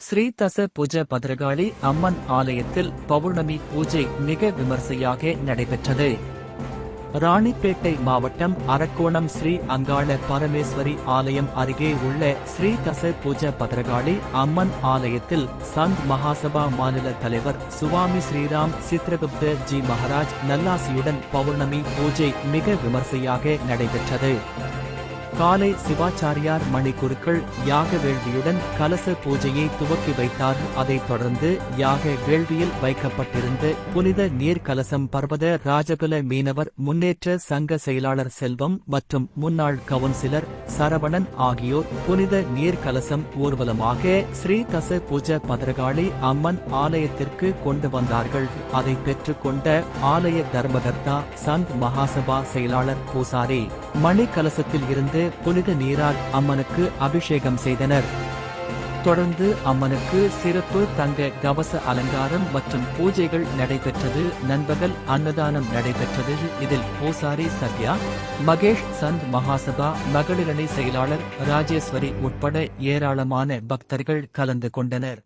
ஸ்ரீ தச புஜ பத்ரகாளி அம்மன் ஆலயத்தில் பௌர்ணமி பூஜை மிக விமர்சையாக நடைபெற்றது. ராணிப்பேட்டை மாவட்டம் அரக்கோணம் ஸ்ரீ அங்காள பரமேஸ்வரி ஆலயம் அருகே உள்ள ஸ்ரீ தச புஜ பத்ரகாளி அம்மன் ஆலயத்தில் சந்த் மகாசபா மாநில தலைவர் சுவாமி ஸ்ரீராம் சித்ரகுப்த ஜி மகாராஜ் நல்லாசியுடன் பௌர்ணமி பூஜை மிக விமர்சையாக நடைபெற்றது. காலை சிவாச்சாரியார் மணிக்குருக்கள் யாக வேள்வியுடன் கலச பூஜையை துவக்கி வைத்தார். அதைத் தொடர்ந்து யாக வேள்வியில் வைக்கப்பட்டிருந்த புனித நீர் கலசம் பர்வத ராஜகுல மீனவர் முன்னேற்ற சங்க செயலாளர் செல்வம் மற்றும் முன்னாள் கவுன்சிலர் சரவணன் ஆகியோர் புனித நீர் கலசம் ஊர்வலமாக ஸ்ரீ தச பூஜ பத்ரகாளி அம்மன் ஆலயத்திற்கு கொண்டு வந்தார்கள். அதை பெற்றுக் கொண்ட ஆலய தர்மகர்த்தா சந்த் மகாசபா செயலாளர் பூசாரி மணி கலசத்தில் இருந்து புனித நீரால் அம்மனுக்கு அபிஷேகம் செய்தனர். தொடர்ந்து அம்மனுக்கு சிறப்பு தங்க கவச அலங்காரம் மற்றும் பூஜைகள் நடைபெற்றது. நண்பகல் அன்னதானம் நடைபெற்றது. இதில் பூசாரி சத்யா, மகேஷ், சந்த் மகாசபா மகளிரணி செயலாளர் ராஜேஸ்வரி உட்பட ஏராளமான பக்தர்கள் கலந்து கொண்டனர்.